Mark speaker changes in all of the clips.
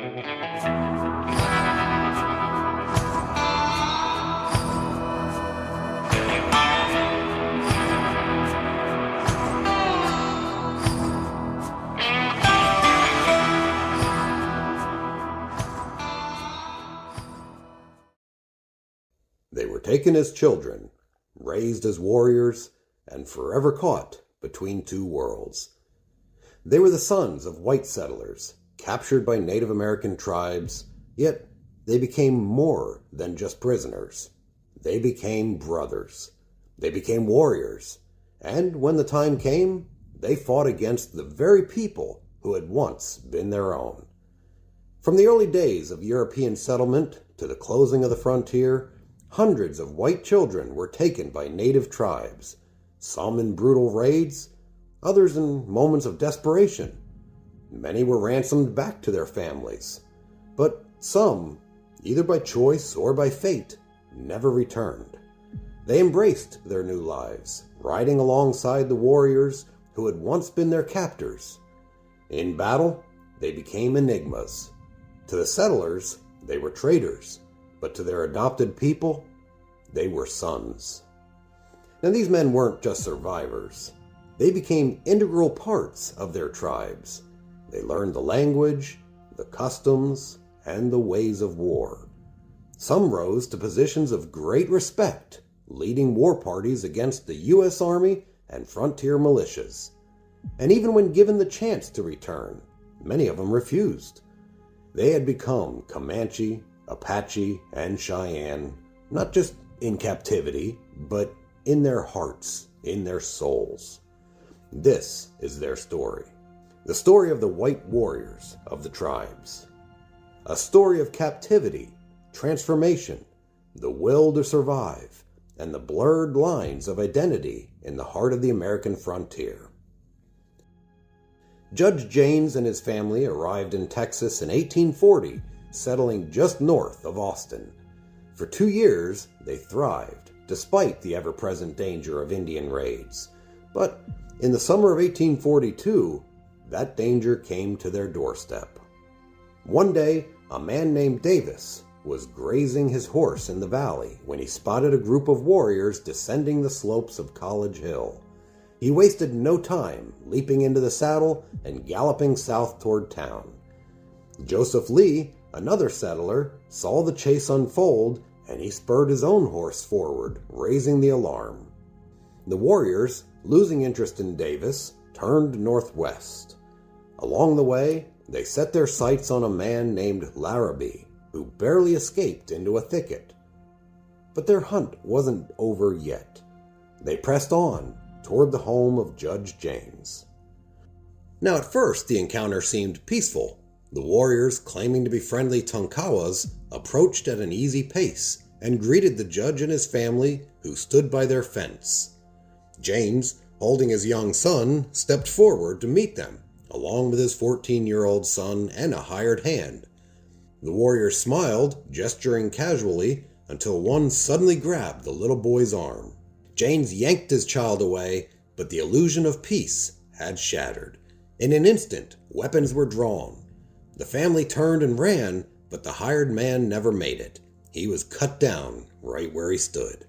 Speaker 1: They were taken as children, raised as warriors, and forever caught between two worlds. They were the sons of white settlers, captured by Native American tribes, yet they became more than just prisoners. They became brothers. They became warriors, and when the time came, they fought against the very people who had once been their own. From the early days of European settlement to the closing of the frontier, hundreds of white children were taken by native tribes, some in brutal raids, others in moments of desperation. Many were ransomed back to their families, but some, either by choice or by fate, never returned. They embraced their new lives, riding alongside the warriors who had once been their captors. In battle, they became enigmas. To the settlers, they were traitors, but to their adopted people, they were sons. Now, these men weren't just survivors. They became integral parts of their tribes. They learned the language, the customs, and the ways of war. Some rose to positions of great respect, leading war parties against the U.S. Army and frontier militias. And even when given the chance to return, many of them refused. They had become Comanche, Apache, and Cheyenne, not just in captivity, but in their hearts, in their souls. This is their story. The story of the white warriors of the tribes. A story of captivity, transformation, the will to survive, and the blurred lines of identity in the heart of the American frontier. Judge Janes and his family arrived in Texas in 1840, settling just north of Austin. For 2 years, they thrived, despite the ever-present danger of Indian raids. But in the summer of 1842, that danger came to their doorstep. One day, a man named Davis was grazing his horse in the valley when he spotted a group of warriors descending the slopes of College Hill. He wasted no time, leaping into the saddle and galloping south toward town. Joseph Lee, another settler, saw the chase unfold, and he spurred his own horse forward, raising the alarm. The warriors, losing interest in Davis, turned northwest. Along the way, they set their sights on a man named Larrabee, who barely escaped into a thicket. But their hunt wasn't over yet. They pressed on toward the home of Judge Janes. Now, at first, the encounter seemed peaceful. The warriors, claiming to be friendly Tonkawas, approached at an easy pace and greeted the judge and his family, who stood by their fence. Janes, holding his young son, stepped forward to meet them, along with his 14-year-old son and a hired hand. The warriors smiled, gesturing casually, until one suddenly grabbed the little boy's arm. Janes yanked his child away, but the illusion of peace had shattered. In an instant, weapons were drawn. The family turned and ran, but the hired man never made it. He was cut down right where he stood.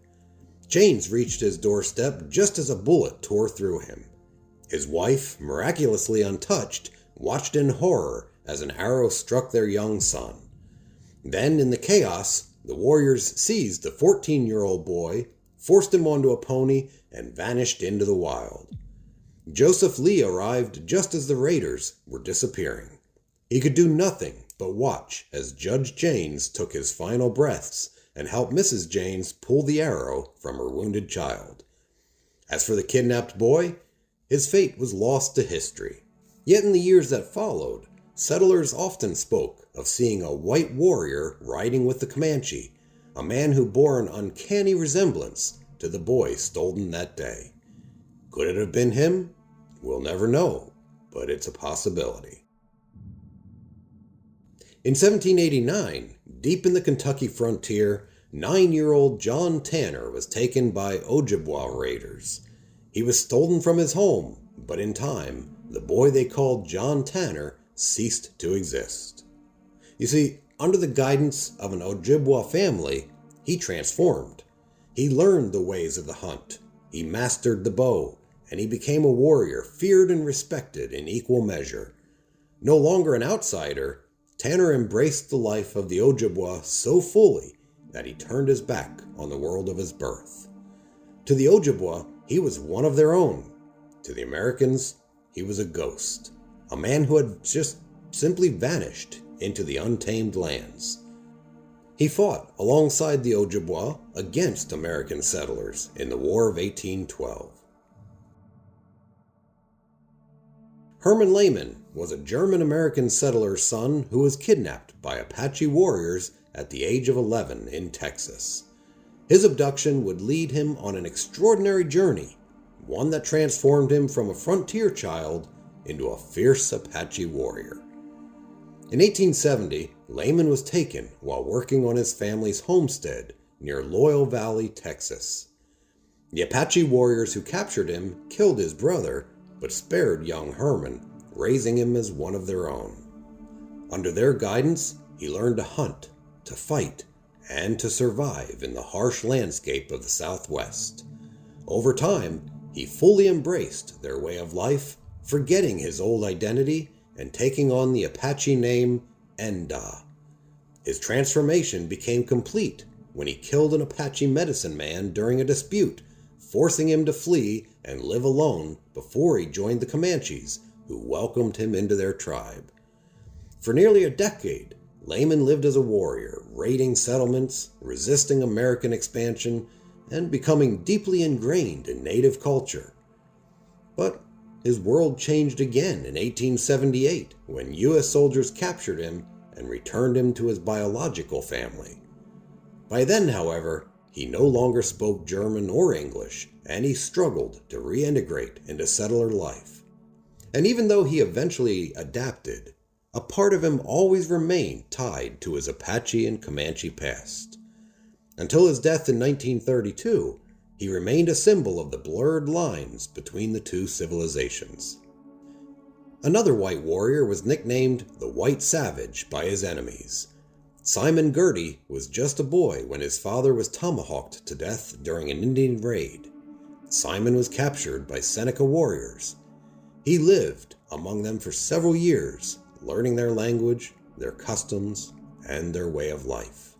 Speaker 1: Janes reached his doorstep just as a bullet tore through him. His wife, miraculously untouched, watched in horror as an arrow struck their young son. Then, in the chaos, the warriors seized the 14-year-old boy, forced him onto a pony, and vanished into the wild. Joseph Lee arrived just as the raiders were disappearing. He could do nothing but watch as Judge Janes took his final breaths and helped Mrs. Janes pull the arrow from her wounded child. As for the kidnapped boy, his fate was lost to history. Yet in the years that followed, settlers often spoke of seeing a white warrior riding with the Comanche, a man who bore an uncanny resemblance to the boy stolen that day. Could it have been him? We'll never know, but it's a possibility. In 1789, deep in the Kentucky frontier, 9-year-old John Tanner was taken by Ojibwa raiders. He was stolen from his home, but in time, the boy they called John Tanner ceased to exist. You see, under the guidance of an Ojibwa family, he transformed. He learned the ways of the hunt, he mastered the bow, and he became a warrior feared and respected in equal measure. No longer an outsider, Tanner embraced the life of the Ojibwa so fully that he turned his back on the world of his birth. To the Ojibwa, he was one of their own. To the Americans, he was a ghost, a man who had just simply vanished into the untamed lands. He fought alongside the Ojibwa against American settlers in the War of 1812. Herman Lehmann was a German-American settler's son who was kidnapped by Apache warriors at the age of 11 in Texas. His abduction would lead him on an extraordinary journey, one that transformed him from a frontier child into a fierce Apache warrior. In 1870, Lehmann was taken while working on his family's homestead near Loyal Valley, Texas. The Apache warriors who captured him killed his brother, but spared young Herman, raising him as one of their own. Under their guidance, he learned to hunt, to fight, and to survive in the harsh landscape of the Southwest. Over time, he fully embraced their way of life, forgetting his old identity and taking on the Apache name Enda. His transformation became complete when he killed an Apache medicine man during a dispute, forcing him to flee and live alone before he joined the Comanches, who welcomed him into their tribe. For nearly a decade, Lehmann lived as a warrior, raiding settlements, resisting American expansion, and becoming deeply ingrained in native culture. But his world changed again in 1878 when U.S. soldiers captured him and returned him to his biological family. By then, however, he no longer spoke German or English, and he struggled to reintegrate into settler life. And even though he eventually adapted, a part of him always remained tied to his Apache and Comanche past. Until his death in 1932, he remained a symbol of the blurred lines between the two civilizations. Another white warrior was nicknamed the White Savage by his enemies. Simon Girty was just a boy when his father was tomahawked to death during an Indian raid. Simon was captured by Seneca warriors. He lived among them for several years, learning their language, their customs, and their way of life.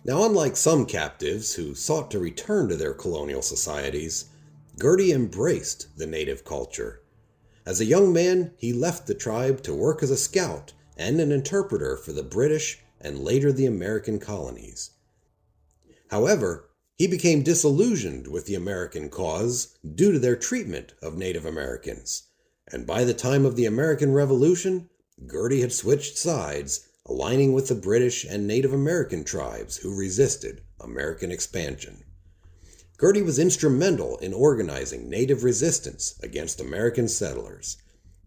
Speaker 1: Now, unlike some captives who sought to return to their colonial societies, Girty embraced the native culture. As a young man, he left the tribe to work as a scout and an interpreter for the British and later the American colonies. However, he became disillusioned with the American cause due to their treatment of Native Americans, and by the time of the American Revolution, Girty had switched sides, aligning with the British and Native American tribes who resisted American expansion. Girty was instrumental in organizing Native resistance against American settlers.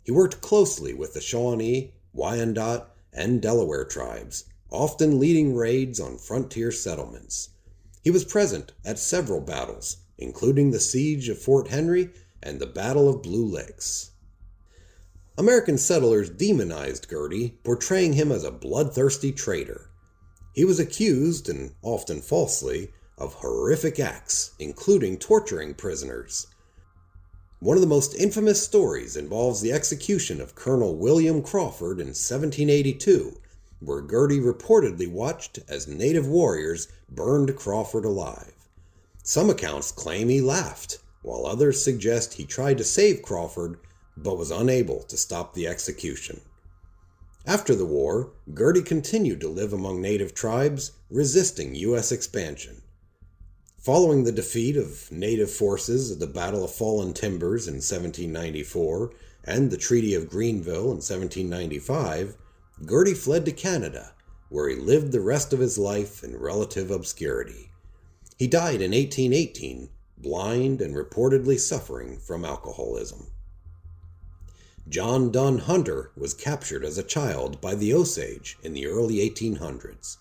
Speaker 1: He worked closely with the Shawnee, Wyandot, and Delaware tribes, often leading raids on frontier settlements. He was present at several battles, including the Siege of Fort Henry and the Battle of Blue Licks. American settlers demonized Girty, portraying him as a bloodthirsty traitor. He was accused, and often falsely, of horrific acts, including torturing prisoners. One of the most infamous stories involves the execution of Colonel William Crawford in 1782, where Girty reportedly watched as native warriors burned Crawford alive. Some accounts claim he laughed, while others suggest he tried to save Crawford but was unable to stop the execution. After the war, Girty continued to live among native tribes, resisting U.S. expansion. Following the defeat of native forces at the Battle of Fallen Timbers in 1794 and the Treaty of Greenville in 1795, Girty fled to Canada, where he lived the rest of his life in relative obscurity. He died in 1818, blind and reportedly suffering from alcoholism. John Dunn Hunter was captured as a child by the Osage in the early 1800s.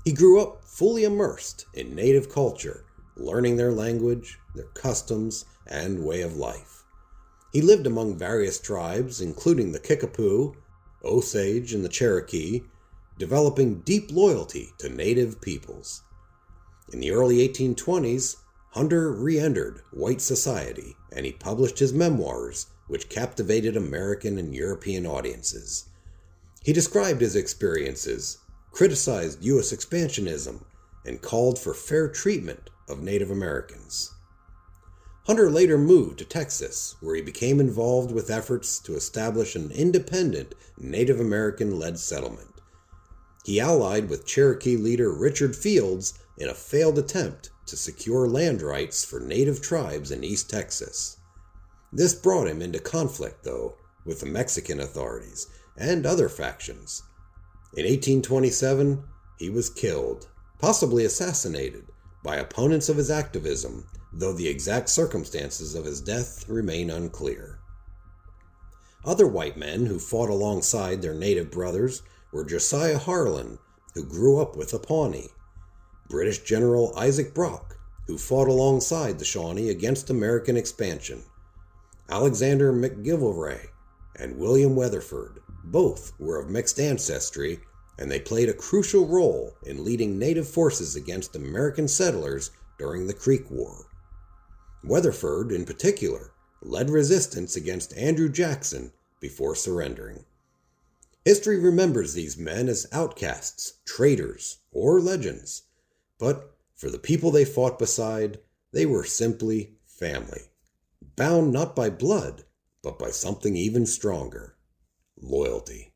Speaker 1: He grew up fully immersed in native culture, learning their language, their customs, and way of life. He lived among various tribes, including the Kickapoo, Osage, and the Cherokee, developing deep loyalty to native peoples. In the early 1820s, Hunter re-entered white society, and he published his memoirs, which captivated American and European audiences. He described his experiences, criticized U.S. expansionism, and called for fair treatment of Native Americans. Hunter later moved to Texas, where he became involved with efforts to establish an independent Native American-led settlement. He allied with Cherokee leader Richard Fields in a failed attempt to secure land rights for native tribes in East Texas. This brought him into conflict, though, with the Mexican authorities and other factions. In 1827, he was killed, possibly assassinated, by opponents of his activism, though the exact circumstances of his death remain unclear. Other white men who fought alongside their native brothers were Josiah Harlan, who grew up with the Pawnee, British General Isaac Brock, who fought alongside the Shawnee against American expansion, Alexander McGillivray, and William Weatherford. Both were of mixed ancestry, and they played a crucial role in leading native forces against American settlers during the Creek War. Weatherford, in particular, led resistance against Andrew Jackson before surrendering. History remembers these men as outcasts, traitors, or legends, but for the people they fought beside, they were simply family, bound not by blood, but by something even stronger: loyalty.